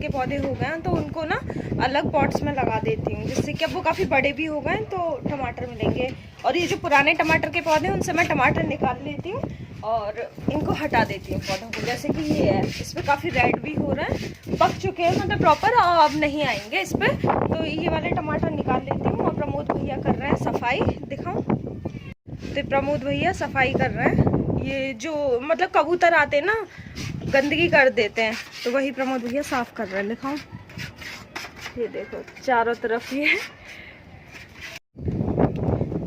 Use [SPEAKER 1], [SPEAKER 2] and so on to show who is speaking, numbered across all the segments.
[SPEAKER 1] के पौधे हो गए हैं तो उनको ना अलग पॉट्स में लगा देती हूँ, जिससे कि अब वो काफ़ी बड़े भी हो गए हैं तो टमाटर मिलेंगे। और ये जो पुराने टमाटर के पौधे हैं उनसे मैं टमाटर निकाल लेती हूँ और इनको हटा देती हूँ पौधों को। जैसे कि ये है, इस पर काफ़ी रेड भी हो रहा है, पक चुके हैं मतलब प्रॉपर, अब नहीं आएंगे इस पर। तो ये वाले टमाटर निकाल लेती हूँ। और प्रमोद भैया कर रहे हैं सफाई, दिखाऊँ तो प्रमोद भैया सफाई कर रहे हैं। ये जो मतलब कबूतर आते हैं ना, गंदगी कर देते हैं, तो वही प्रमोद भैया साफ कर रहे हैं। दिखाऊं, ये देखो चारों तरफ ये है।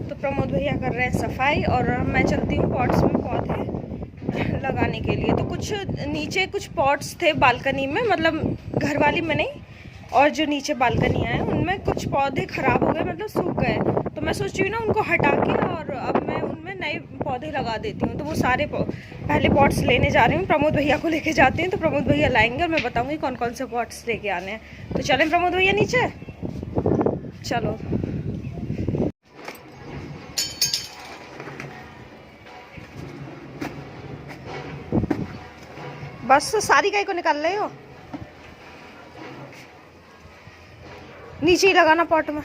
[SPEAKER 1] तो प्रमोद भैया कर रहे हैं सफाई और मैं चलती हूँ पॉट्स में पौधे लगाने के लिए। तो कुछ नीचे कुछ पॉट्स थे बालकनी में, मतलब घर वाली में नहीं, और जो नीचे बालकनी है उनमें कुछ पौधे खराब हो गए, मतलब सूख गए। तो मैं सोच रही हूँ ना उनको हटा के और अब मैं उनमें नए पौधे लगा देती हूँ। तो वो सारे पहले पॉट्स लेने जा रही हूँ, प्रमोद भैया को लेके जाती हूँ। तो प्रमोद भैया लाएंगे और मैं बताऊँगी कौन कौन से पॉट्स लेके आने हैं। तो चलें प्रमोद भैया नीचे, चलो। बस सारी गाय को निकाल रहे हो, नीचे ही लगाना पॉट में।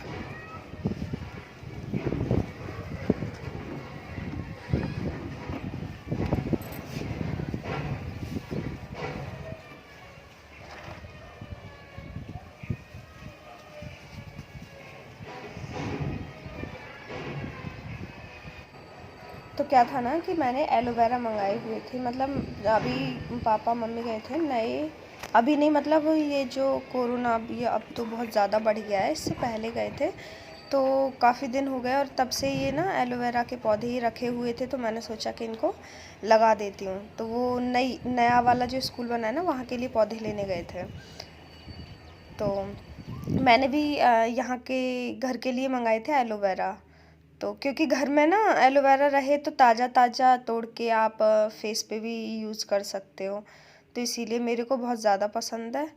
[SPEAKER 1] तो क्या था ना कि मैंने एलोवेरा मंगाए हुए थे, मतलब अभी पापा मम्मी गए थे नए, अभी नहीं, मतलब ये जो कोरोना अभी अब तो बहुत ज़्यादा बढ़ गया है, इससे पहले गए थे। तो काफ़ी दिन हो गए और तब से ये ना एलोवेरा के पौधे ही रखे हुए थे, तो मैंने सोचा कि इनको लगा देती हूँ। तो वो नया वाला जो स्कूल बना है ना, वहाँ के लिए पौधे लेने गए थे। तो मैंने भी यहाँ के घर के लिए मंगाए थे एलोवेरा। तो क्योंकि घर में ना एलोवेरा रहे तो ताज़ा ताज़ा तोड़ के आप फेस पे भी यूज़ कर सकते हो, तो इसीलिए मेरे को बहुत ज़्यादा पसंद है।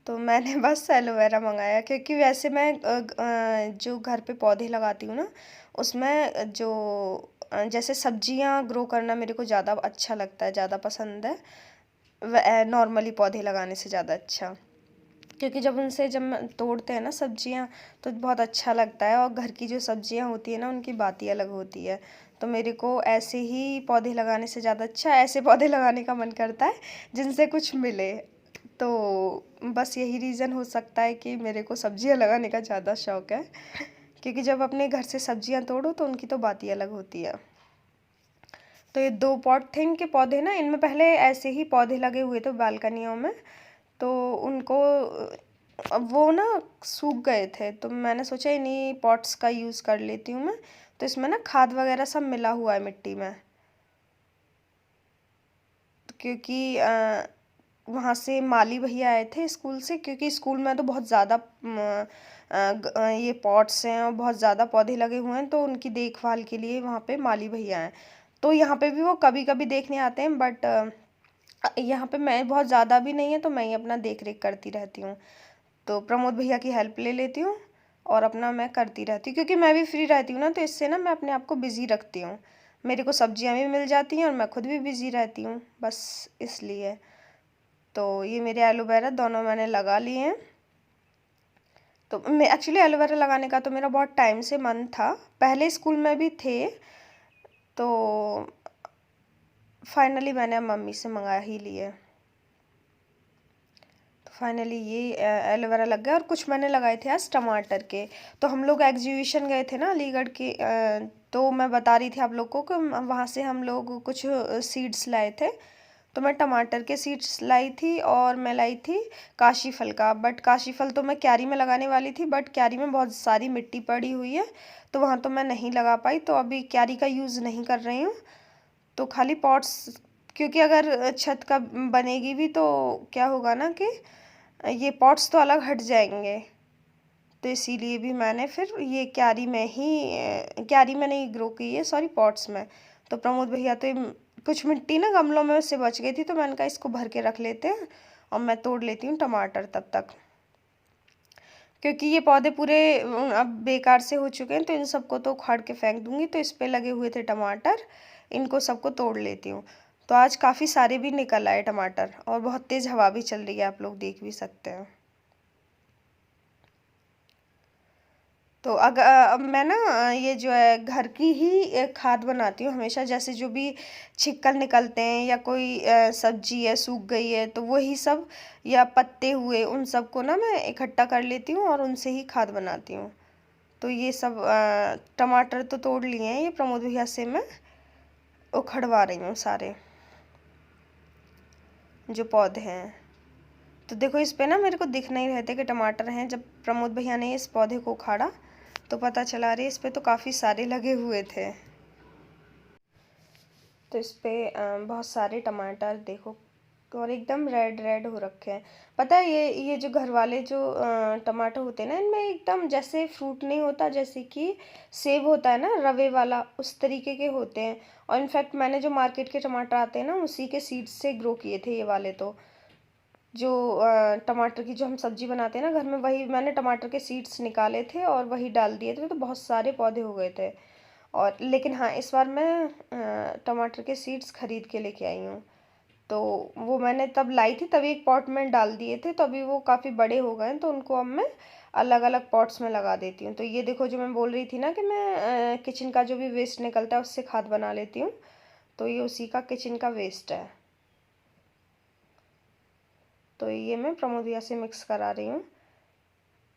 [SPEAKER 1] तो मैंने बस एलोवेरा मंगाया, क्योंकि वैसे मैं जो घर पे पौधे लगाती हूँ ना, उसमें जो जैसे सब्जियां ग्रो करना मेरे को ज़्यादा अच्छा लगता है, ज़्यादा पसंद है नॉर्मली पौधे लगाने से ज़्यादा अच्छा। क्योंकि जब तोड़ते हैं ना सब्जियां, तो बहुत अच्छा लगता है। और घर की जो सब्जियां होती है ना, उनकी बात ही अलग होती है। तो मेरे को ऐसे ही पौधे लगाने से ज़्यादा अच्छा ऐसे पौधे लगाने का मन करता है जिनसे कुछ मिले। तो बस यही रीज़न हो सकता है कि मेरे को सब्जियां लगाने का ज़्यादा शौक़ है, क्योंकि जब अपने घर से सब्जियां तोड़ो तो उनकी तो बात ही अलग होती है। तो ये 2 पॉट थे इनके पौधे ना, इनमें पहले ऐसे ही पौधे लगे हुए थे बालकनियों में। तो उनको अब वो ना सूख गए थे, तो मैंने सोचा इन्हीं पॉट्स का यूज़ कर लेती हूँ मैं। तो इसमें ना खाद वगैरह सब मिला हुआ है मिट्टी में। तो क्योंकि वहाँ से माली भैया आए थे स्कूल से, क्योंकि स्कूल में तो बहुत ज़्यादा ये पॉट्स हैं और बहुत ज़्यादा पौधे लगे हुए हैं, तो उनकी देखभाल के लिए वहाँ पे माली भैया हैं। तो यहाँ पे भी वो कभी कभी देखने आते हैं, बट यहाँ पे मैं बहुत ज़्यादा भी नहीं है, तो मैं ही अपना देख रेख करती रहती हूँ। तो प्रमोद भैया की हेल्प ले लेती हूँ और अपना मैं करती रहती हूँ, क्योंकि मैं भी फ्री रहती हूँ ना, तो इससे ना मैं अपने आप को बिज़ी रखती हूँ। मेरे को सब्जियाँ भी मिल जाती हैं और मैं खुद भी बिज़ी रहती हूँ, बस इसलिए। तो ये मेरे एलोवेरा दोनों मैंने लगा लिए हैं। तो मैं एक्चुअली एलोवेरा लगाने का तो मेरा बहुत टाइम से मन था, पहले स्कूल में भी थे, तो फाइनली मैंने अब मम्मी से मंगा ही लिए। फाइनली ये एलोवेरा लग गया। और कुछ मैंने लगाए थे आज टमाटर के। तो हम लोग एग्जीबिशन गए थे ना अलीगढ़ के, तो मैं बता रही थी आप लोग को कि वहाँ से हम लोग कुछ सीड्स लाए थे। तो मैं टमाटर के सीड्स लाई थी और मैं लाई थी काशी फल का, बट काशी फल तो मैं क्यारी में लगाने वाली थी, बट क्यारी में बहुत सारी मिट्टी पड़ी हुई है, तो वहाँ तो मैं नहीं लगा पाई। तो अभी क्यारी का यूज़ नहीं कर रही हूँ, तो खाली पॉट्स, क्योंकि अगर छत का बनेगी भी तो क्या होगा ना कि ये पॉट्स तो अलग हट जाएंगे। तो इसीलिए भी मैंने फिर ये क्यारी में नहीं ग्रो की है, सॉरी पॉट्स में। तो प्रमोद भैया तो कुछ मिट्टी ना गमलों में उससे बच गई थी, तो मैंने कहा इसको भर के रख लेते हैं और मैं तोड़ लेती हूँ टमाटर तब तक, क्योंकि ये पौधे पूरे अब बेकार से हो चुके हैं, तो इन सबको तो उखाड़ के फेंक दूंगी। तो इस पे लगे हुए थे टमाटर, इनको सबको तोड़ लेती हूँ। तो आज काफ़ी सारे भी निकल आए टमाटर, और बहुत तेज़ हवा भी चल रही है, आप लोग देख भी सकते हैं। तो अब मैं ना ये जो है घर की ही खाद बनाती हूँ हमेशा। जैसे जो भी छिक्कल निकलते हैं या कोई सब्जी है सूख गई है तो वही सब, या पत्ते हुए, उन सब को ना मैं इकट्ठा कर लेती हूँ और उनसे ही खाद बनाती हूँ। तो ये सब टमाटर तो तोड़ लिए हैं, ये प्रमोद भैया से मैं उखड़वा रही हूँ सारे जो पौधे हैं। तो देखो इस पे ना मेरे को दिख नहीं रहे थे कि टमाटर हैं। जब प्रमोद भैया ने इस पौधे को उखाड़ा तो पता चला रही इस पे तो काफ़ी सारे लगे हुए थे। तो इस पे बहुत सारे टमाटर देखो, और एकदम रेड रेड हो रखे हैं। पता है ये जो घर वाले जो टमाटर होते हैं ना, इनमें एकदम जैसे फ्रूट नहीं होता, जैसे कि सेब होता है ना रवे वाला, उस तरीके के होते हैं। और इनफैक्ट मैंने जो मार्केट के टमाटर आते हैं ना उसी के सीड्स से ग्रो किए थे ये वाले। तो जो टमाटर की जो हम सब्जी बनाते हैं ना घर में, वही मैंने टमाटर के सीड्स निकाले थे और वही डाल दिए थे, तो बहुत सारे पौधे हो गए थे। और लेकिन हाँ, इस बार मैं टमाटर के सीड्स खरीद के लेके आई हूँ। तो वो मैंने तब लाई थी, तभी एक पॉट में डाल दिए थे, तो अभी वो काफ़ी बड़े हो गए हैं, तो उनको अब मैं अलग अलग पॉट्स में लगा देती हूँ। तो ये देखो जो मैं बोल रही थी ना कि मैं किचन का जो भी वेस्ट निकलता है उससे खाद बना लेती हूँ, तो ये उसी का किचन का वेस्ट है। तो ये मैं प्रमोद भैया से मिक्स करा रही हूँ।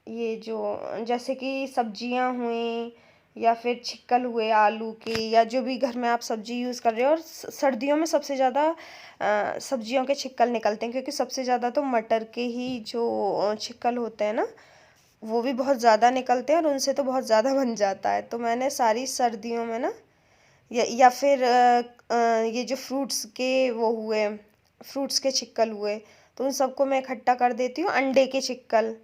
[SPEAKER 1] ये जो जैसे कि सब्जियां हुई या फिर छिक्कल हुए आलू के, या जो भी घर में आप सब्जी यूज़ कर रहे हो। और सर्दियों में सबसे ज़्यादा सब्जियों के छिक्कल निकलते हैं, क्योंकि सबसे ज़्यादा तो मटर के ही जो छिक्कल होते हैं ना वो भी बहुत ज़्यादा निकलते हैं और उनसे तो बहुत ज़्यादा बन जाता है। तो मैंने सारी सर्दियों में ना या फिर ये जो फ्रूट्स के वो हुए, फ्रूट्स के छिक्कल हुए, तो उन सबको मैं इकट्ठा कर देती हूँ। अंडे के छिक्कल,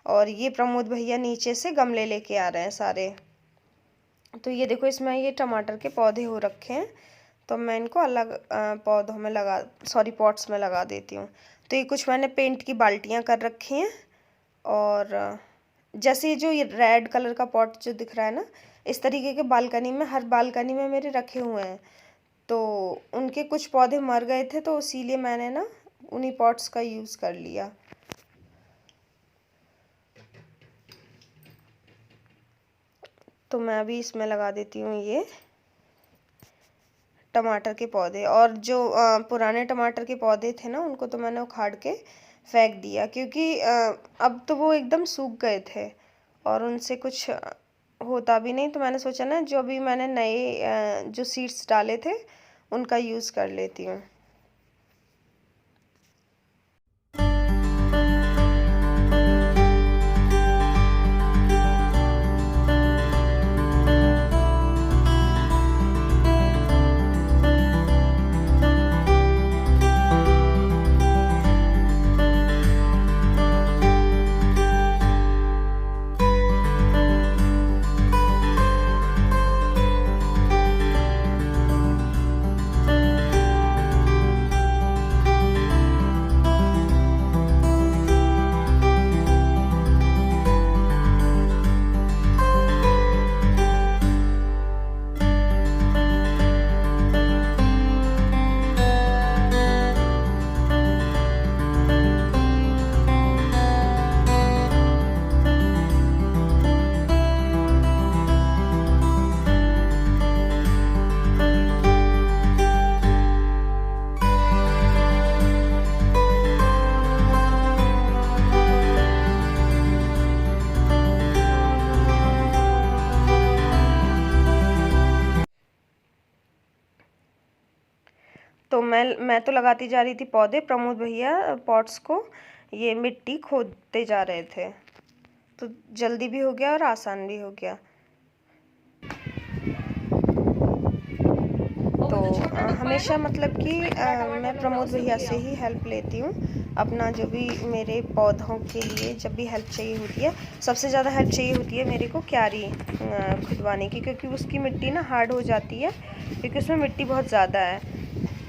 [SPEAKER 1] और ये प्रमोद भैया नीचे से गमले लेके आ रहे हैं सारे। तो ये देखो इसमें ये टमाटर के पौधे हो रखे हैं, तो मैं इनको अलग पौधों में पॉट्स में लगा देती हूँ। तो ये कुछ मैंने पेंट की बाल्टियाँ कर रखी हैं। और जैसे ये रेड कलर का पॉट जो दिख रहा है ना, इस तरीके के बालकनी में, हर बालकनी में मेरे रखे हुए हैं। तो उनके कुछ पौधे मर गए थे, तो इसीलिए मैंने ना उन्हीं पॉट्स का यूज़ कर लिया। तो मैं अभी इसमें लगा देती हूँ ये टमाटर के पौधे। और जो पुराने टमाटर के पौधे थे ना उनको तो मैंने उखाड़ के फेंक दिया, क्योंकि अब तो वो एकदम सूख गए थे और उनसे कुछ होता भी नहीं। तो मैंने सोचा ना जो भी मैंने नए जो सीड्स डाले थे उनका यूज़ कर लेती हूँ। तो मैं तो लगाती जा रही थी पौधे, प्रमोद भैया पॉट्स को ये मिट्टी खोदते जा रहे थे। तो जल्दी भी हो गया और आसान भी हो गया। तो हमेशा मतलब कि मैं प्रमोद भैया से ही हेल्प लेती हूँ अपना जो भी मेरे पौधों के लिए जब भी हेल्प चाहिए होती है। सबसे ज़्यादा हेल्प चाहिए होती है मेरे को क्यारी खुदवाने की, क्योंकि उसकी मिट्टी ना हार्ड हो जाती है, क्योंकि उसमें मिट्टी बहुत ज़्यादा है।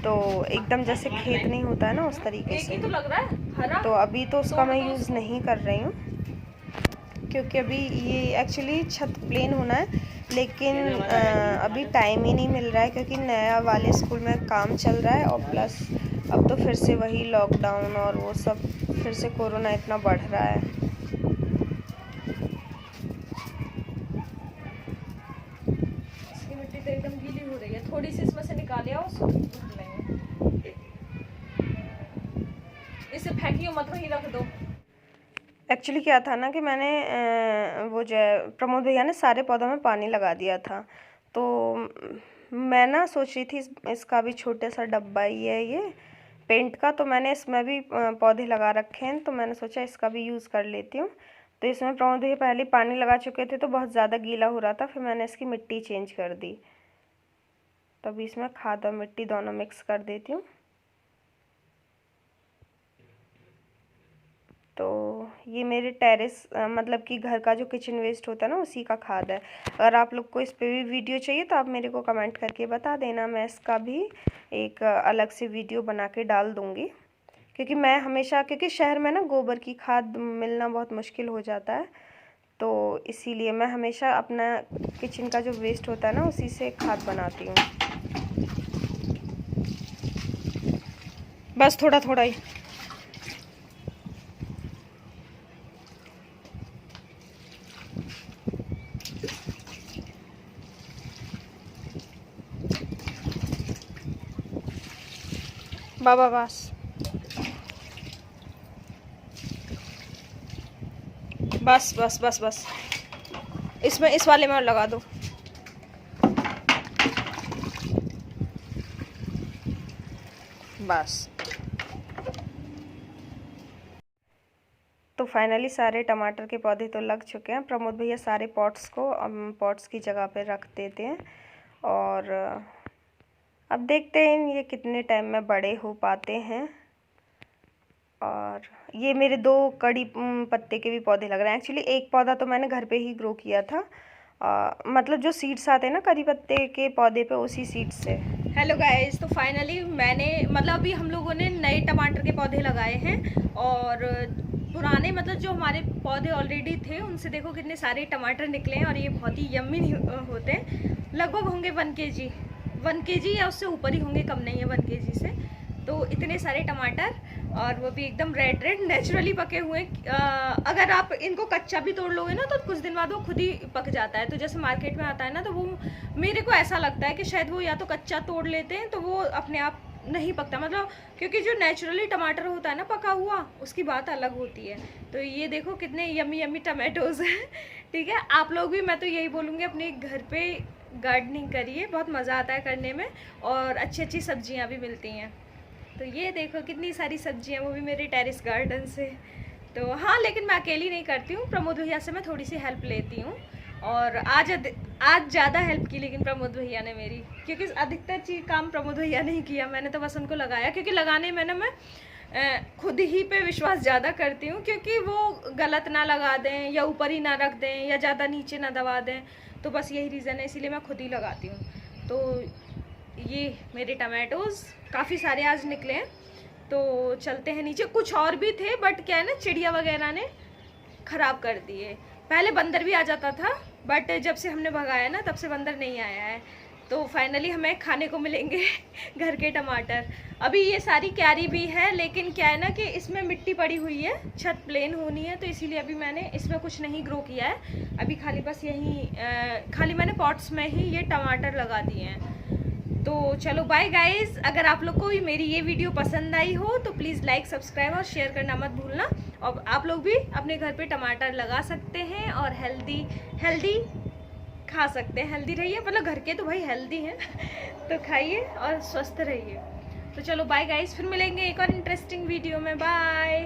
[SPEAKER 1] तो एकदम जैसे खेत नहीं होता है ना उस तरीके से। तो अभी तो उसका मैं यूज़ नहीं कर रही हूँ, क्योंकि अभी ये एक्चुअली छत प्लेन होना है, लेकिन अभी टाइम ही नहीं मिल रहा है, क्योंकि नया वाले स्कूल में काम चल रहा है। और प्लस अब तो फिर से वही लॉकडाउन और वो सब, फिर से कोरोना इतना बढ़ रहा है।
[SPEAKER 2] एकदम गीली हो रही है। थोड़ी सी इसमें से निकाले आओ, धुल लेंगे। इसे फेंकियो मत, वहीं रख दो।
[SPEAKER 1] एक्चुअली क्या था ना कि मैंने वो जो है प्रमोद भैया ने सारे पौधों में पानी लगा दिया था, तो मैं ना सोच रही थी इसका भी छोटा सा डब्बा ही है ये पेंट का, तो मैंने इसमें भी पौधे लगा रखे हैं, तो मैंने सोचा इसका भी यूज़ कर लेती हूँ। तो इसमें प्रमोद भैया पहले पानी लगा चुके थे तो बहुत ज़्यादा गीला हो रहा था, फिर मैंने इसकी मिट्टी चेंज कर दी। तो अभी इसमें खाद और मिट्टी दोनों मिक्स कर देती हूँ। तो ये मेरे टेरेस मतलब कि घर का जो किचन वेस्ट होता है ना, उसी का खाद है। अगर आप लोग को इस पे भी वीडियो चाहिए तो आप मेरे को कमेंट करके बता देना, मैं इसका भी एक अलग से वीडियो बना के डाल दूँगी। क्योंकि मैं हमेशा, क्योंकि शहर में ना गोबर की खाद मिलना बहुत मुश्किल हो जाता है, तो इसीलिए मैं हमेशा अपना किचन का जो वेस्ट होता है ना, उसी से खाद बनाती हूँ। बस थोड़ा थोड़ा ही। बाबा बस बस बस बस बस, इसमें इस वाले में लगा दो। बस। तो फाइनली सारे टमाटर के पौधे तो लग चुके हैं। प्रमोद भैया सारे पॉट्स को पॉट्स की जगह पे रख देते हैं, और अब देखते हैं ये कितने टाइम में बड़े हो पाते हैं। और ये मेरे 2 कड़ी पत्ते के भी पौधे लग रहे हैं। एक्चुअली एक पौधा तो मैंने घर पे ही ग्रो किया था, मतलब जो सीड्स आते हैं ना कड़ी पत्ते के पौधे पे, उसी सीड्स से।
[SPEAKER 2] हेलो गाइस, तो फाइनली मैंने मतलब अभी हम लोगों ने नए टमाटर के पौधे लगाए हैं, और पुराने मतलब जो हमारे पौधे ऑलरेडी थे उनसे देखो कितने सारे टमाटर निकले हैं, और ये बहुत ही यम्मी होते हैं। लगभग होंगे 1 kg या उससे ऊपर ही होंगे, कम नहीं है 1 kg से। तो इतने सारे टमाटर, और वो भी एकदम रेड रेड नेचुरली पके हुए। अगर आप इनको कच्चा भी तोड़ लोगे ना तो कुछ दिन बाद वो खुद ही पक जाता है। तो जैसे मार्केट में आता है ना, तो वो मेरे को ऐसा लगता है कि शायद वो या तो कच्चा तोड़ लेते हैं, तो वो अपने आप नहीं पकता, मतलब क्योंकि जो नेचुरली टमाटर होता है ना पका हुआ, उसकी बात अलग होती है। तो ये देखो कितने यम्मी यम्मी टमाटोज हैं। ठीक है, आप लोग भी, मैं तो यही बोलूँगी, अपने घर पे गार्डनिंग करिए, बहुत मज़ा आता है करने में, और अच्छी अच्छी सब्जियाँ भी मिलती हैं। तो ये देखो कितनी सारी सब्जियाँ, वो भी मेरे टेरेस गार्डन से। तो हाँ, लेकिन मैं अकेली नहीं करती हूँ, प्रमोद भैया से मैं थोड़ी सी हेल्प लेती हूँ। और आज ज़्यादा हेल्प की लेकिन प्रमोद भैया ने मेरी, क्योंकि अधिकतर चीज़ काम प्रमोद भैया ने ही किया, मैंने तो बस उनको लगाया। क्योंकि लगाने में ना मैं खुद ही पे विश्वास ज़्यादा करती हूँ, क्योंकि वो गलत ना लगा दें, या ऊपर ही ना रख दें, या ज़्यादा नीचे ना दबा दें, तो बस यही रीज़न है, इसीलिए मैं खुद ही लगाती हूँ। तो ये मेरे टमाटोज़ काफ़ी सारे आज निकले हैं। तो चलते हैं नीचे। कुछ और भी थे, बट क्या है ना, चिड़िया वगैरह ने ख़राब कर दिए। पहले बंदर भी आ जाता था, बट जब से हमने भगाया ना, तब से बंदर नहीं आया है। तो फाइनली हमें खाने को मिलेंगे घर के टमाटर। अभी ये सारी क्यारी भी है, लेकिन क्या है ना कि इसमें मिट्टी पड़ी हुई है, छत प्लेन होनी है, तो इसीलिए अभी मैंने इसमें कुछ नहीं ग्रो किया है। अभी खाली बस यहीं खाली मैंने पॉट्स में ही ये टमाटर लगा दिए हैं। तो चलो बाय गाइस, अगर आप लोग को भी मेरी ये वीडियो पसंद आई हो तो प्लीज़ लाइक, सब्सक्राइब और शेयर करना मत भूलना। और आप लोग भी अपने घर पे टमाटर लगा सकते हैं, और हेल्दी खा सकते हैं। हेल्दी रहिए, मतलब घर के तो भाई हेल्दी हैं तो खाइए और स्वस्थ रहिए। तो चलो बाय गाइस, फिर मिलेंगे एक और इंटरेस्टिंग वीडियो में। बाय।